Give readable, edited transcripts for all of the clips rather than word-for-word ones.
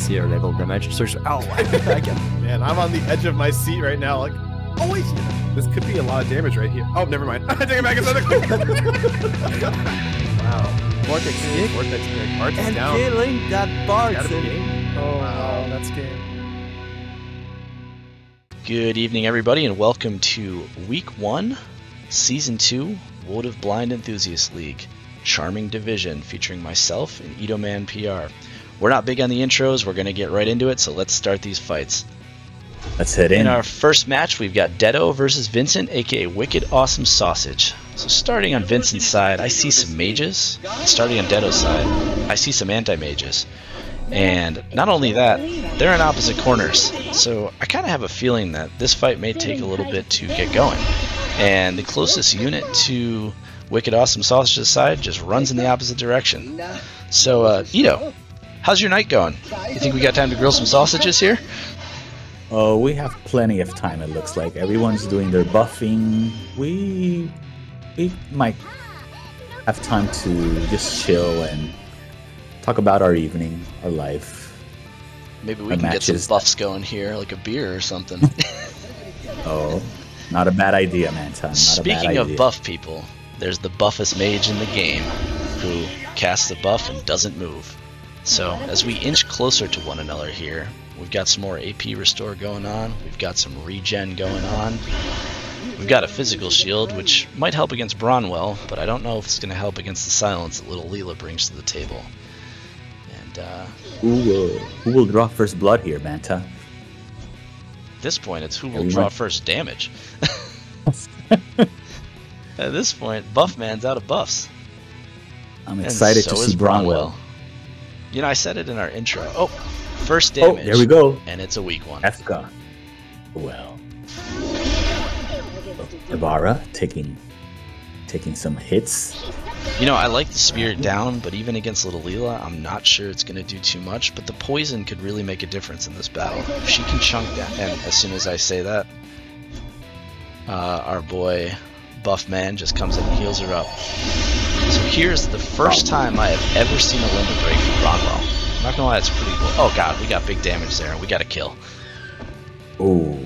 see our level damage. So oh, I get it. Man, I'm on the edge of my seat right now. Like, oh wait, this could be a lot of damage right here. Oh, never mind. I take it back. Wow. Vortex kick. Vortex kick. Arch is And down. killing that Bart. Gotta be game. Oh, Wow. wow, that's game. Good evening, everybody, and welcome to Week 1, Season 2, Wood of Blind Enthusiast League, Charming Division, featuring myself and Itomanpr. We're not big on the intros, we're going to get right into it, so let's start these fights. Let's head in. In our first match, we've got Detto versus Vincent, aka WickedAwesomeSausage. So starting on Vincent's side, I see some mages. Starting on Detto's side, I see some anti-mages. And not only that, they're in opposite corners. So I kind of have a feeling that this fight may take a little bit to get going. And the closest unit to WickedAwesomeSausage's side just runs in the opposite direction. So, Ito, how's your night going? You think we got time to grill some sausages here? Oh, we have plenty of time, it looks like. Everyone's doing their buffing. We might have time to just chill and talk about our evening, our life. Maybe we can get some buffs going here, like a beer or something. Oh, not a bad idea, Manta. Speaking of buff people, there's the buffest mage in the game who casts a buff and doesn't move. So as we inch closer to one another here, we've got some more AP restore going on, we've got some regen going on, we've got a physical shield which might help against Bronwell, but I don't know if it's going to help against the silence that little Leela brings to the table. And who will draw first blood here, Manta? At this point, it's who will draw first damage. At this point, Buffman's out of buffs. I'm excited to see Bronwell. You know, I said it in our intro. Oh, first damage. Oh, there we go. And it's a weak one. Efka. Well. Ibarra taking some hits. You know, I like the spirit down, but even against Little Leela, I'm not sure it's going to do too much. But the poison could really make a difference in this battle. If she can chunk that, and as soon as I say that, our boy Buffman just comes in and heals her up. So here's the first time I have ever seen a limit break from Bronwell. I'm not gonna lie, that's pretty cool. Oh god, we got big damage there, and we got a kill. Ooh.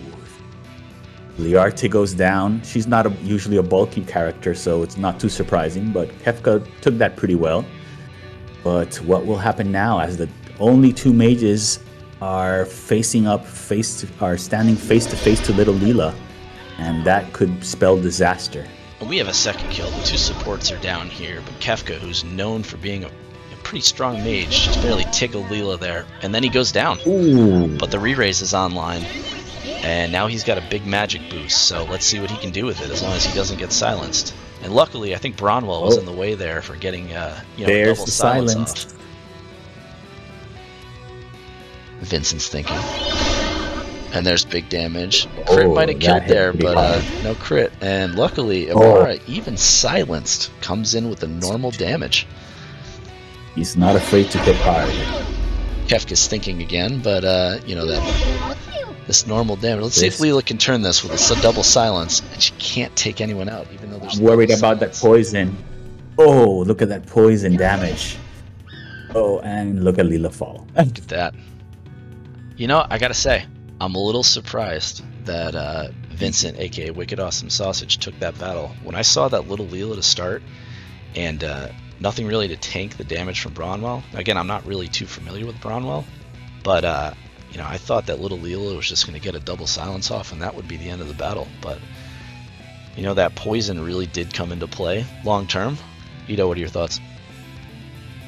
Liarte goes down. She's not usually a bulky character, so it's not too surprising, but Kefka took that pretty well. But what will happen now as the only two mages are standing face to face to Little Leela, and that could spell disaster. We have a second kill. The two supports are down here, but Kefka, who's known for being a pretty strong mage, just barely tickled Leela there, and then he goes down. Ooh. But the re-raise is online, and now he's got a big magic boost, so let's see what he can do with it as long as he doesn't get silenced. And luckily, I think Bronwell was in the way there for getting There's double the silence off. Vincent's thinking. And there's big damage. Crit might have killed there, but no crit. And luckily, Ibarra, even silenced, comes in with the normal damage. He's not afraid to hit hard. Kefka's thinking again, but this normal damage. Let's see if Leela can turn this with a double silence, and she can't take anyone out, even though there's. I'm worried about that poison. Oh, look at that poison damage. Oh, and look at Leela fall. Look at that. You know, I gotta say, I'm a little surprised that Vincent, aka WickedAwesomeSausage, took that battle. When I saw that Little Leela to start, and nothing really to tank the damage from Bronwell. Again, I'm not really too familiar with Bronwell, but I thought that Little Leela was just going to get a double silence off, and that would be the end of the battle. But that poison really did come into play long term. Ito, what are your thoughts?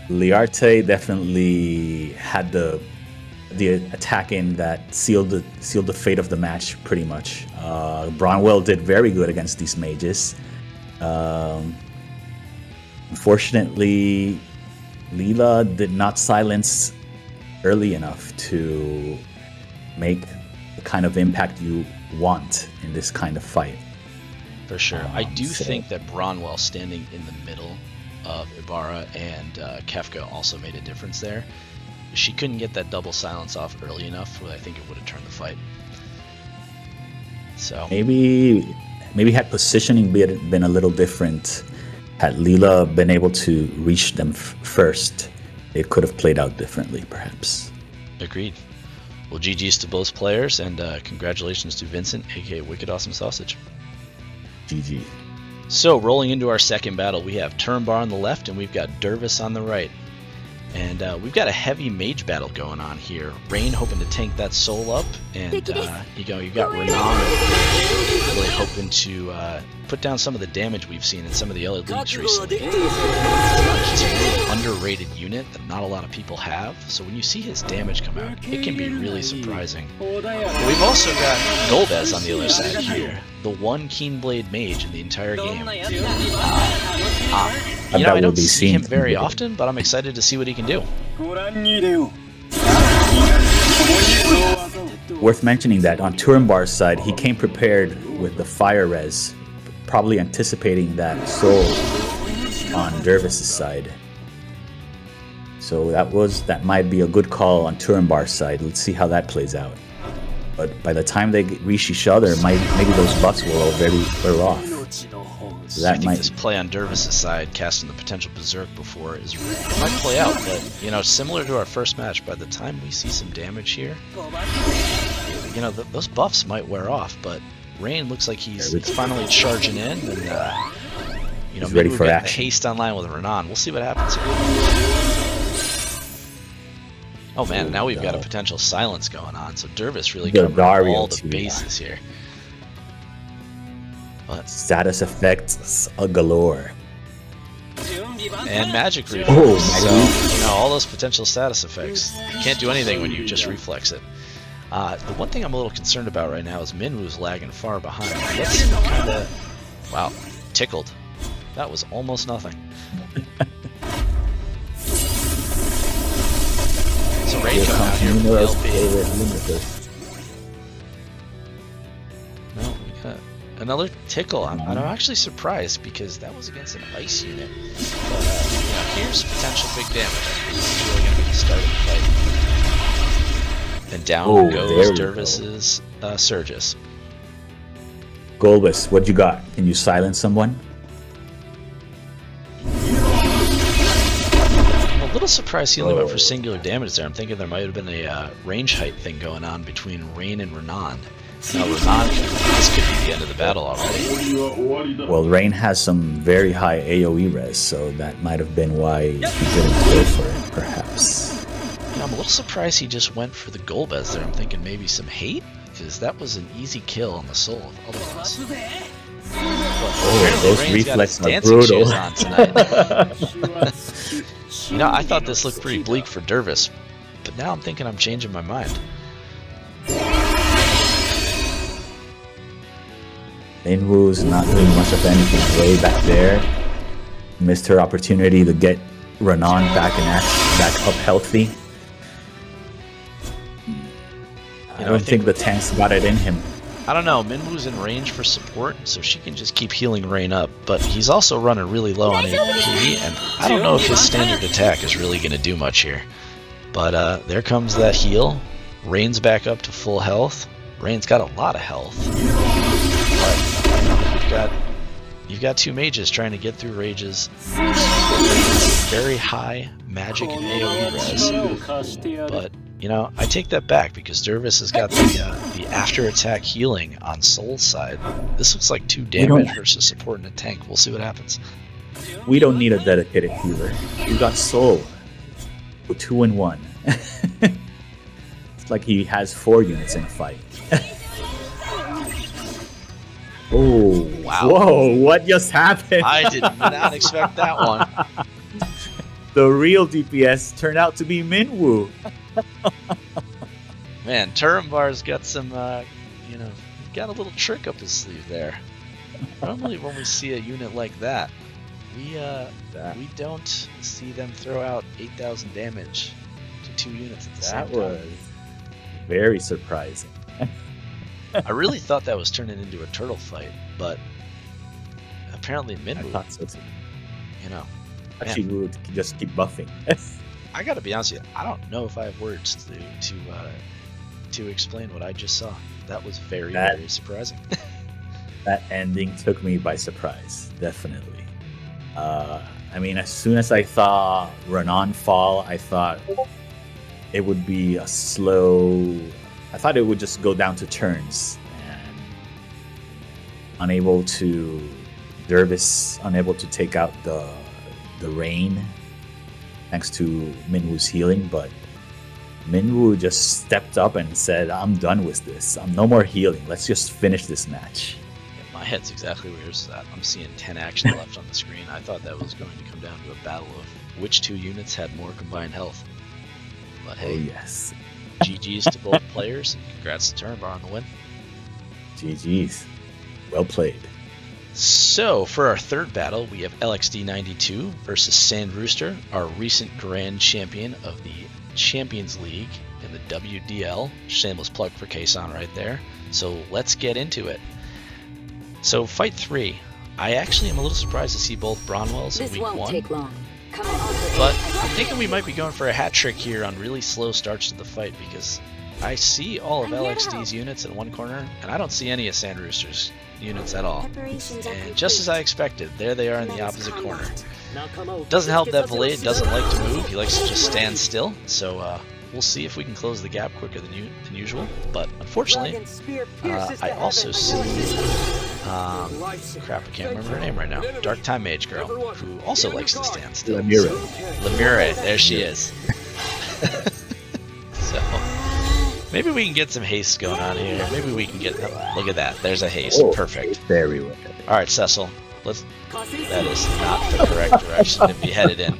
Liarte definitely had the attack in that sealed the fate of the match pretty much. Bronwell did very good against these mages. Unfortunately, Leela did not silence early enough to make the kind of impact you want in this kind of fight. For sure. I do think that Bronwell standing in the middle of Ibarra and Kefka also made a difference there. She couldn't get that double silence off early enough, I think it would have turned the fight. So maybe had positioning been a little different, had Leela been able to reach them first, it could have played out differently, perhaps. Agreed. Well, GG's to both players, and congratulations to Vincent, aka WickedAwesomeSausage. GG. So, rolling into our second battle, we have Turambar on the left, and we've got Dervis on the right. And we've got a heavy mage battle going on here. Rain hoping to tank that soul up, and you've got Renan really hoping to put down some of the damage we've seen in some of the other leagues recently. He's a really underrated unit that not a lot of people have, so when you see his damage come out, it can be really surprising. But we've also got Golbez on the other side here, the one Keen Blade mage in the entire game. I don't see him very often, but I'm excited to see what he can do. Worth mentioning that on Turambar's side, he came prepared with the fire res, probably anticipating that soul on Dervis' side. So that might be a good call on Turambar's side. Let's see how that plays out. But by the time they reach each other, maybe those buffs will already wear off. So that I think this play on Dervis' side, casting the potential Berserk before, might play out. But similar to our first match, by the time we see some damage here, those buffs might wear off. But Rain looks like he's finally charging in, and he's maybe ready we're for getting action. the haste online with Renan. We'll see what happens here. Oh man, now we've got a potential silence going on. So Dervis really covering all the bases here. But status effects galore. And magic reflex. Oh, so, all those potential status effects. You can't do anything when you just reflex it. The one thing I'm a little concerned about right now is Minwoo's lagging far behind. Let's kind of... Wow, tickled. That was almost nothing. So Rain coming out here with the LP. No, we got another tickle. I'm actually surprised because that was against an ice unit. But here's potential big damage. I think this is really going to be the start of the fight. And down goes Dervis' Surges. Golbez, what you got? Can you silence someone? I'm a little surprised he only went for singular damage there. I'm thinking there might have been a range height thing going on between Rain and Renan. Now Renan, this could be the end of the battle already. Well, Rain has some very high AoE res, so that might have been why he didn't go for it, perhaps. I'm a little surprised he just went for the Golbez there. I'm thinking maybe some hate, because that was an easy kill on the soul otherwise. Those reflexes are brutal. On I thought this looked pretty bleak for Dervis, but now I'm thinking I'm changing my mind. Minwoo's not doing much of anything way back there. Missed her opportunity to get Renan back in action, back up healthy. I don't think the tank's got it in him. I don't know, Minwoo's in range for support, so she can just keep healing Rain up, but he's also running really low on HP, and I don't know if his standard attack is really going to do much here. But there comes that heal. Rain's back up to full health. Rain's got a lot of health. But you've got two mages trying to get through rages. Very high magic and AoE res. But I take that back because Dervis has got the after attack healing on Soul's side. This looks like 2 damage versus support and a tank. We'll see what happens. We don't need a dedicated healer. You got Soul. 2 in 1. It's like he has 4 units in a fight. Oh, wow. Whoa, what just happened? I did not expect that one. The real DPS turned out to be Minwoo. Man, Turambar's got some, got a little trick up his sleeve there. Normally when we see a unit like that, we don't see them throw out 8,000 damage to 2 units at the same time. That was very surprising. I really thought that was turning into a turtle fight, but apparently Minwoo, I thought so too. Actually, we would just keep buffing. I gotta be honest with you, I don't know if I have words to explain what I just saw. That was very surprising. That ending took me by surprise, definitely. I mean, as soon as I saw Renan fall, I thought it would be a slow. I thought it would just go down to turns, and Dervis unable to take out the rain thanks to Minwoo's healing, but Minwoo just stepped up and said, "I'm done with this. I'm no more healing. Let's just finish this match." My head's exactly where yours is at. I'm seeing 10 action left on the screen. I thought that was going to come down to a battle of which two units had more combined health. But hey, Oh yes, GG's to both players, and congrats to Turambar on the win. GG's, well played. So, for our third battle, we have LXD92 versus Sandrooster, our recent grand champion of the Champions League in the WDL. Shameless plug for Kason right there. So, let's get into it. So, fight 3. I actually am a little surprised to see both Bronwells in This week won't 1. take long. Come on. But I'm thinking we might be going for a hat trick here on really slow starts to the fight, because I see all of I'm here to LXD's units in one corner, and I don't see any of Sandrooster's units at all. Preparations are And just as I complete. expected, there they are in the Commence opposite corner. combat. Doesn't help that Valet doesn't like to move, he likes to just stand still, so we'll see if we can close the gap quicker than usual. But unfortunately, I also see, crap, I can't remember her name right now, Dark Time Mage girl, who also likes to stand still. Lemire, there she is. So, maybe we can get some haste going on here. Maybe we can get, look at that, there's a haste, perfect. Very well. Alright, Cecil, that is not the correct direction to be headed in.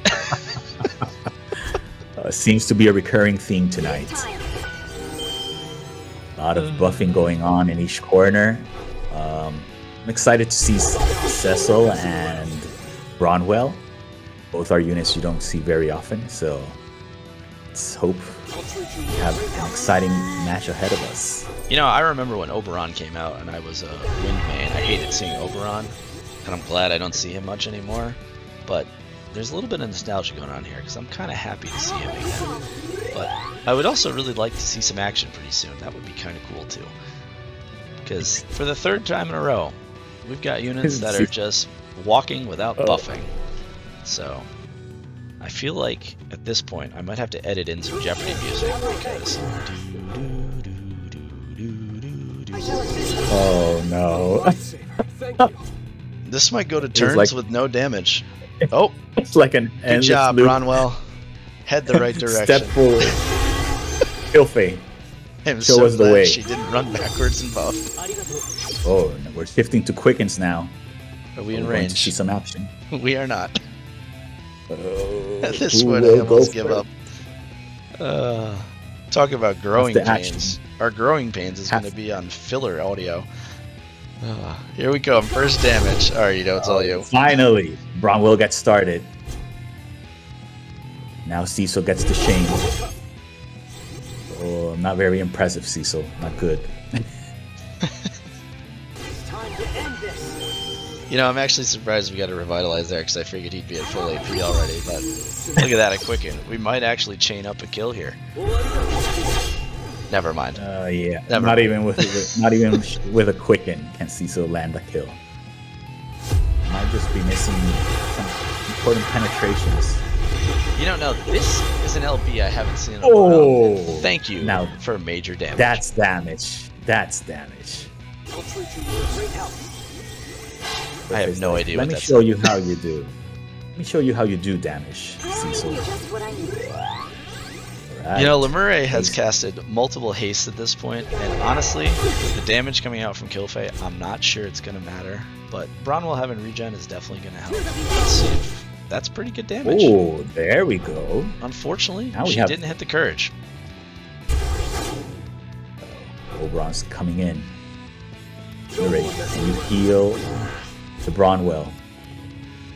Seems to be a recurring theme tonight. A lot of buffing going on in each corner. I'm excited to see Cecil and Bronwell. Both are units you don't see very often, so let's hope we have an exciting match ahead of us. You know, I remember when Oberon came out and I was a Wind main. I hated seeing Oberon, and I'm glad I don't see him much anymore. But there's a little bit of nostalgia going on here, because I'm kind of happy to see him again. But I would also really like to see some action pretty soon. That would be kind of cool too. Because for the third time in a row, we've got units that are just walking without buffing. So I feel like at this point I might have to edit in some Jeopardy music, because Oh no. this might go to turns like- with no damage. Oh, It's like an good job, Bronwell. Head the right direction. Step forward. Filthy. I'm Show so us the glad way. she didn't run backwards and buff. Oh, we're shifting to quickens now. Are we We're in going to see range? some action. We are not. Oh, At this who point, I will almost go give first? up. Talk about growing What's the action? pains. Our growing pains is going to be on filler audio. Here we go. First damage. All right, it's all you. Finally, Bronwell gets started. Now Cecil gets the shame. Oh, not very impressive, Cecil. Not good. You know, I'm actually surprised we got to revitalize there, because I figured he'd be at full AP already. But look at that, a quicken. We might actually chain up a kill here. Never mind. Yeah. Never. Not even with a quicken can Cecil land a kill. Might just be missing some important penetrations. You don't know, this is an LB I haven't seen in a Oh! while. Thank you Now, for major damage. That's damage. That's damage. I have no idea Let what me that's. show you how you do. Let me show you how you do damage, Cecil. Just what I need. Right. You know, Lemure has casted multiple hastes at this point, and honestly, with the damage coming out from Killfay, I'm not sure it's going to matter. But Bronwell having regen is definitely going to help. Let's see if that's pretty good damage. Oh, there we go. Unfortunately, Now we she have- didn't hit the courage. Oberon's coming in. Alright, can you heal the Bronwell?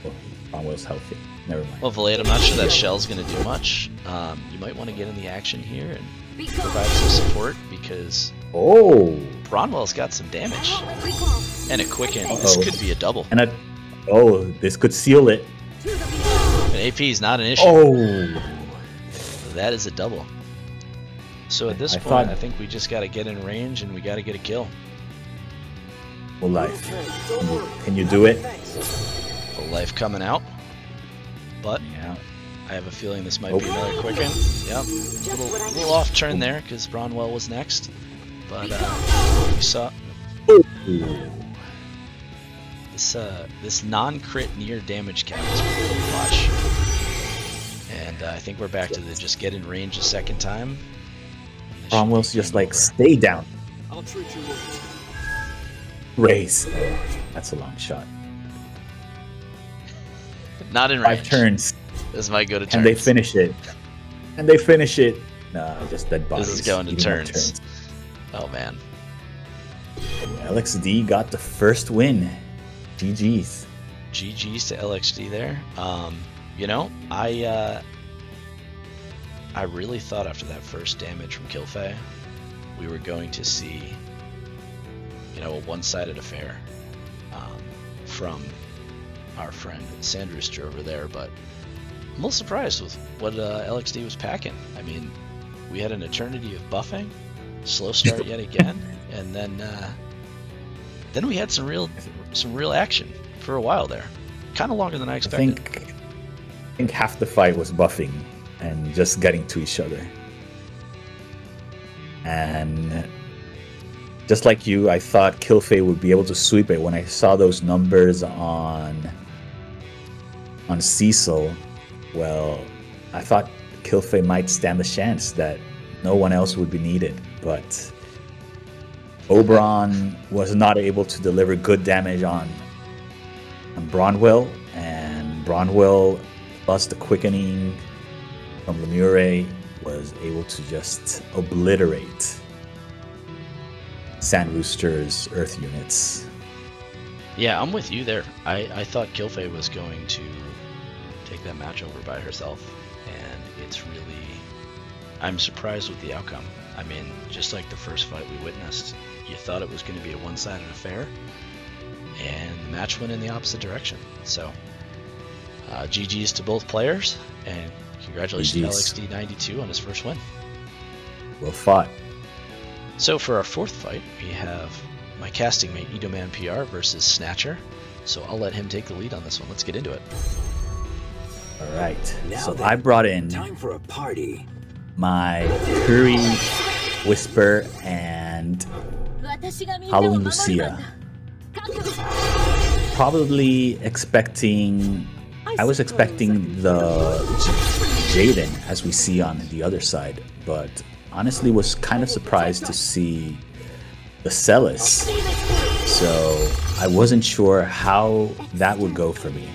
Oh, Bronwell's healthy. Never mind. Well, Valade, I'm not sure that shell's going to do much. You might want to get in the action here and provide some support, because Oh! Bronwell's got some damage. And a quicken. This Uh-oh. could be a double. And this could seal it. An AP is not an issue. Oh! That is a double. So at this I point, thought- I think we just got to get in range and we got to get a kill. Full life. Can you do it? Full life coming out. But Yeah. I have a feeling this might be another quicken. Yep. Little off turn there because Bronwell was next. But we saw this non-crit near damage cap is pretty much. And I think we're back to the just get in range a second time. Bronwell's just like, stay down. I'll treat you right. Raise. That's a long shot. Not in range. 5 turns. This is my go to turns. And they finish it. And they finish it. No, just dead bodies. This is going to turns. Oh man. LXD got the first win. GG's. GG's to LXD there. You know, I really thought after that first damage from Kilfei, we were going to see, you know, a one-sided affair from our friend Sandrooster over there, but I'm a little surprised with what LXD was packing. I mean, we had an eternity of buffing, slow start yet again, and then we had some real action for a while there, kind of longer than I expected. I think half the fight was buffing and just getting to each other. And just like you, I thought Kilfei would be able to sweep it. When I saw those numbers on Cecil, well, I thought Kilfei might stand a chance that no one else would be needed. But Oberon was not able to deliver good damage on Bronwell, and Bronwell plus the quickening from Lemure was able to just obliterate Sandrooster's Earth units. Yeah, I'm with you there. I thought Kilfei was going to take that match over by herself, and it's really... I'm surprised with the outcome. I mean, just like the first fight we witnessed, you thought it was going to be a one-sided affair, and the match went in the opposite direction. So, GG's to both players, and congratulations to LXD92 on his first win. Well fought. So for our fourth fight, we have my casting mate Itomanpr versus Snatcher. So I'll let him take the lead on this one. Let's get into it. All right. So I brought in Time for a party. my Curry, Whisper, and Halloween Lucia. Probably expecting... I was expecting the Jaden, as we see on the other side, but honestly was kind of surprised to see the Celis. So I wasn't sure how that would go for me.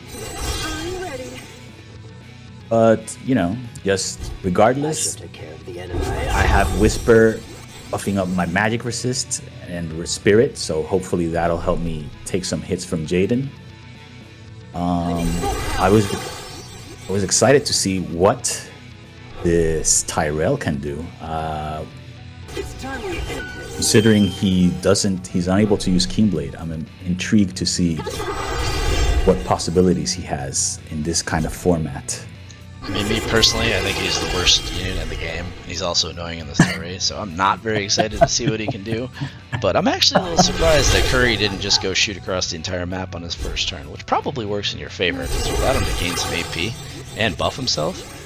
But, you know, just regardless, I have Whisper buffing up my magic resist and spirit, so hopefully that'll help me take some hits from Jaden. I was excited to see what this Tyrell can do. Considering he's unable to use Keenblade, I'm intrigued to see what possibilities he has in this kind of format. I mean, me personally, I think he's the worst unit in the game. He's also annoying in the story, so I'm not very excited to see what he can do. But I'm actually a little surprised that Curry didn't just go shoot across the entire map on his first turn, which probably works in your favor, because it allowed him to gain some AP and buff himself.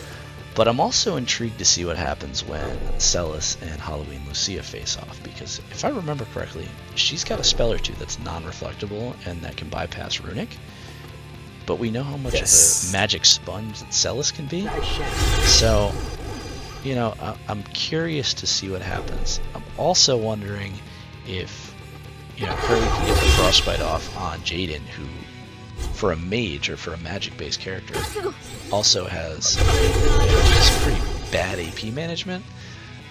But I'm also intrigued to see what happens when Celis and Halloween Lucia face off, because if I remember correctly, she's got a spell or two that's non-reflectable and that can bypass Runic. But we know how much of a magic sponge that Celis can be. So, you know, I'm curious to see what happens. I'm also wondering if, you know, Curry can get the Frostbite off on Jaden, who, for a mage or for a magic-based character, also has just pretty bad AP management.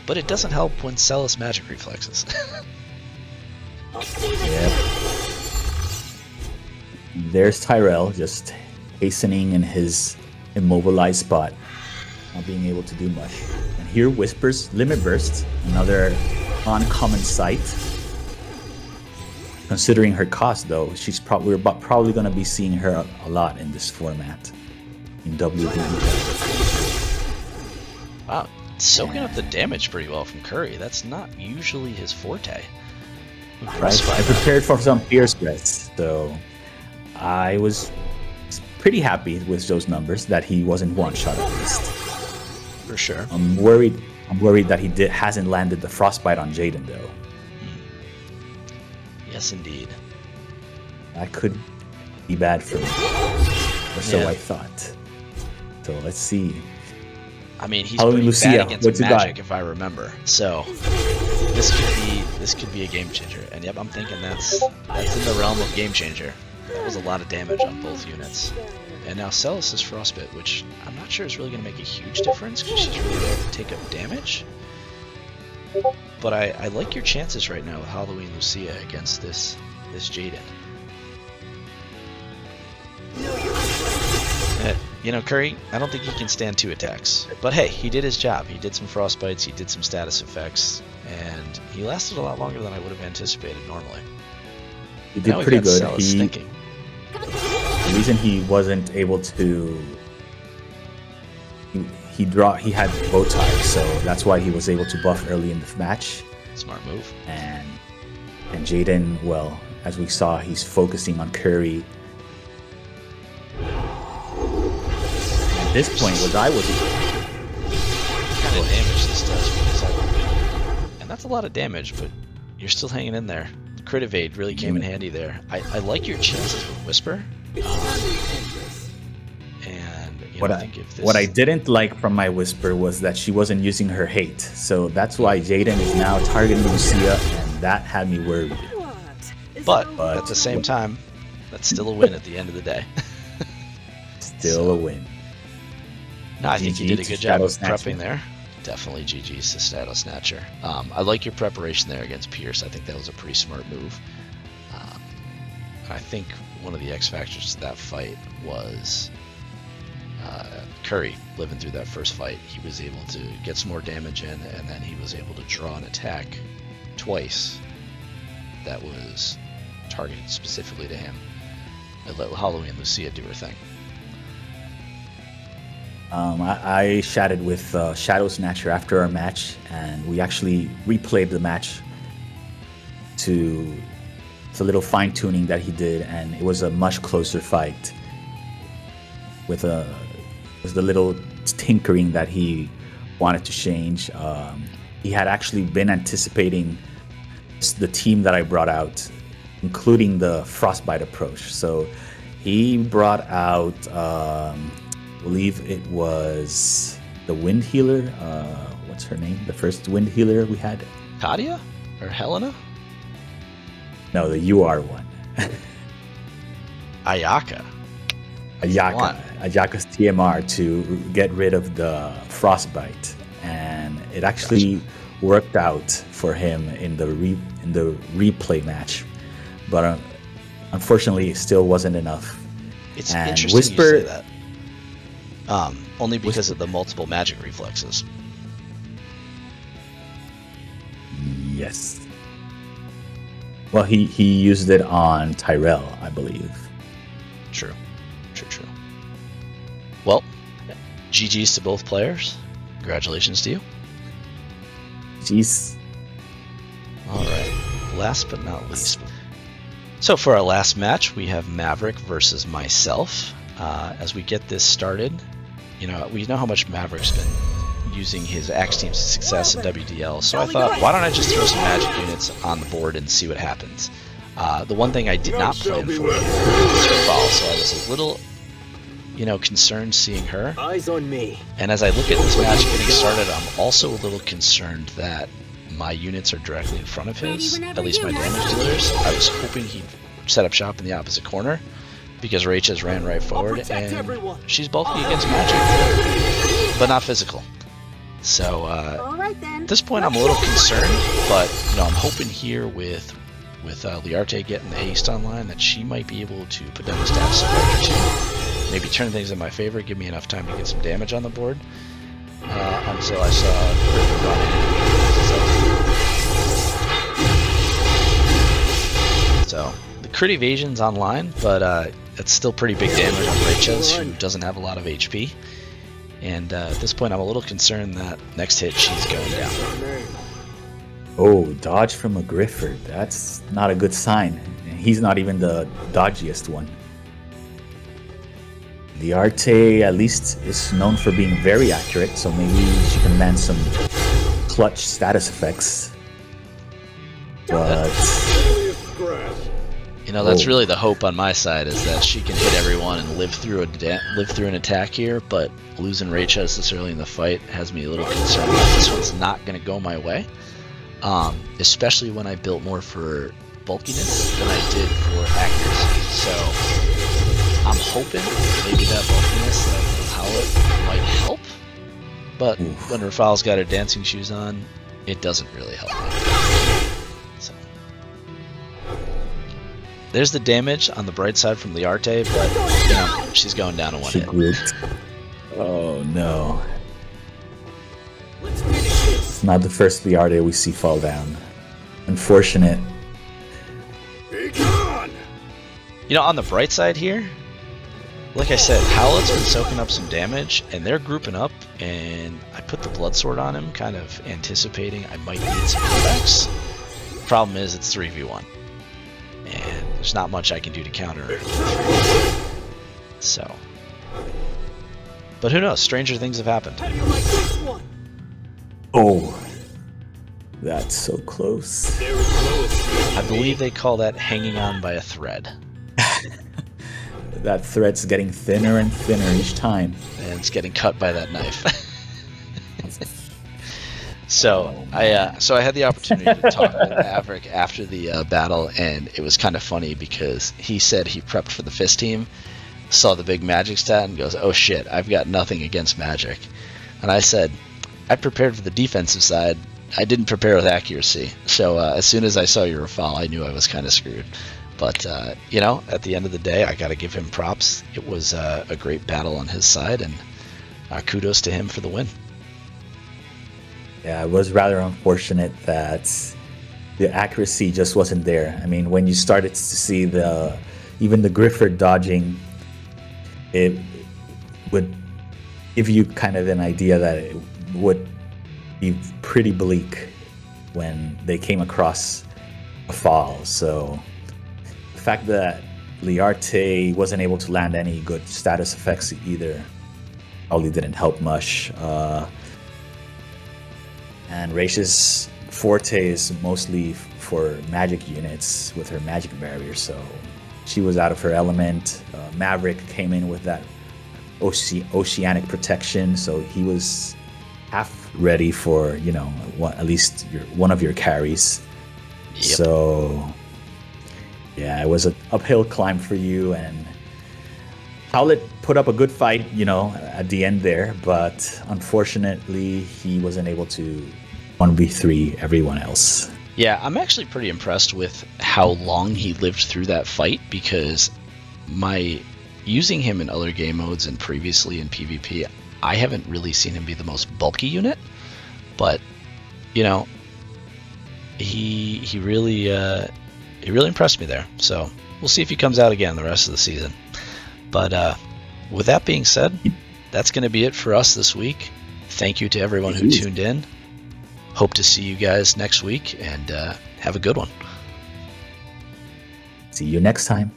But it doesn't help when Celis magic reflexes. Yep. There's Tyrell just hastening in his immobilized spot, not being able to do much. And here Whispers Limit Burst, another uncommon sight. Considering her cost though, we're probably going to be seeing her a lot in this format in WbL. Wow, soaking up the damage pretty well from Curry. That's not usually his forte. Right, I prepared for some Fierce Rest, so I was pretty happy with those numbers that he wasn't one shot at least. For sure. I'm worried that he hasn't landed the frostbite on Jaden though. Yes, indeed. That could be bad for me, or so I thought. So let's see. I mean, he's Halloween pretty bad Lucia, against what's it got? Magic, if I remember. So this could be a game changer. And yep, I'm thinking that's in the realm of game changer. That was a lot of damage on both units. And now Celis is Frostbite, which I'm not sure is really going to make a huge difference because she's really there to take up damage. But I like your chances right now with Halloween Lucia against this Jaden. You know, Curry, I don't think he can stand 2 attacks. But hey, he did his job. He did some Frostbites, he did some status effects, and he lasted a lot longer than I would have anticipated normally. He did pretty good. Thinking. The reason he wasn't able to... He had bow ties, so that's why he was able to buff early in the match. Smart move. And Jaden, well, as we saw, he's focusing on Curry. At this point, what I was... What kind of damage this does, and that's a lot of damage, but you're still hanging in there. Crit evade really came in handy there. I like your chances with Whisper. And you know, what I didn't like from my Whisper was that she wasn't using her hate. So that's why Jaden is now targeting Lucia, and that had me worried. But at the same time, that's still a win at the end of the day. Still a win. No, I think you did a good job of prepping there. Definitely GG's to ShadowSnatcher. I like your preparation there against Pierce. I think that was a pretty smart move. I think one of the X factors to that fight was Curry living through that first fight. He was able to get some more damage in, and then he was able to draw an attack twice that was targeted specifically to him. I let Halloween Lucia do her thing. I chatted with ShadowSnatcher after our match, and we actually replayed the match to a little fine-tuning that he did, and it was a much closer fight with the little tinkering that he wanted to change. He had actually been anticipating the team that I brought out, including the Frostbite approach. So he brought out... I believe it was the Wind Healer. What's her name? The first Wind Healer we had. Kadia? Or Helena? No, the UR one. Ayaka. Ayaka's TMR to get rid of the Frostbite, and it actually worked out for him in the replay match, but unfortunately, it still wasn't enough. It's interesting you say that. Only because of the multiple magic reflexes. Yes. Well, he used it on Tyrell, I believe. True. Well, GG's to both players. Congratulations to you. Jeez. All right. Last but not least. So for our last match, we have Maverick versus myself. As we get this started, you know, we know how much Maverick's been using his Axe Team's success in WDL, so I thought, why don't I just throw some magic units on the board and see what happens. The one thing I did not plan for was Wbel, so I was a little, you know, concerned seeing her. Eyes on me. And as I look at this match getting started, I'm also a little concerned that my units are directly in front of his, at least my damage dealers. I was hoping he'd set up shop in the opposite corner, because Rachel's ran right forward, and she's bulky against magic, but not physical. So at this point, I'm a little concerned, but you know, I'm hoping here with Liarte getting the Ace online that she might be able to put down the status effect or two, maybe turn things in my favor, give me enough time to get some damage on the board. Until I saw Griffin run in. So the crit evasion's online, but it's still pretty big damage on Rachel's, who doesn't have a lot of HP. And at this point, I'm a little concerned that next hit she's going down. Oh, dodge from a Grifford. That's not a good sign. He's not even the dodgiest one. The Arte, at least, is known for being very accurate, so maybe she can land some clutch status effects. But you know, that's really the hope on my side, is that she can hit everyone and live through an attack here. But losing Rachel this early in the fight has me a little concerned that this one's not going to go my way. Especially when I built more for bulkiness than I did for accuracy. So I'm hoping maybe that bulkiness that Howlett might help. But when Rafale's got her dancing shoes on, it doesn't really help me. So there's the damage on the bright side from Liarte, but you know, she's going down in one hit. Oh no. It's not the first Liarte we see fall down. Unfortunate. You know, on the bright side here, like I said, Howlett's been soaking up some damage, and they're grouping up, and I put the Blood Sword on him, kind of anticipating I might need some pullbacks. Problem is, it's 3v1, and there's not much I can do to counter it. So, but who knows? Stranger things have happened. Oh, that's so close. I believe they call that hanging on by a thread. That thread's getting thinner and thinner each time. And it's getting cut by that knife. So I had the opportunity to talk with Maverick after the battle, and it was kind of funny because he said he prepped for the fist team, saw the big magic stat, and goes, "Oh shit, I've got nothing against magic." And I said, "I prepared for the defensive side. I didn't prepare with accuracy." So as soon as I saw your Rafale, I knew I was kind of screwed. But, you know, at the end of the day, I got to give him props. It was a great battle on his side, and kudos to him for the win. Yeah, it was rather unfortunate that the accuracy just wasn't there. I mean, when you started to see even the Grifford dodging, it would give you kind of an idea that it would be pretty bleak when they came across a fall. So the fact that Liarte wasn't able to land any good status effects either probably didn't help much. And Raish's forte is mostly for magic units with her magic barrier, so she was out of her element. Maverick came in with that oceanic protection, so he was half ready for, you know, at least one of your carries. Yep. So yeah, it was an uphill climb for you, and Howlett put up a good fight, you know, at the end there, but unfortunately he wasn't able to 1v3 everyone else. Yeah, I'm actually pretty impressed with how long he lived through that fight, because using him in other game modes and previously in PvP, I haven't really seen him be the most bulky unit, but you know, he really impressed me there. So we'll see if he comes out again the rest of the season. But with that being said, that's going to be it for us this week. Thank you to everyone who tuned in. Hope to see you guys next week, and have a good one. See you next time.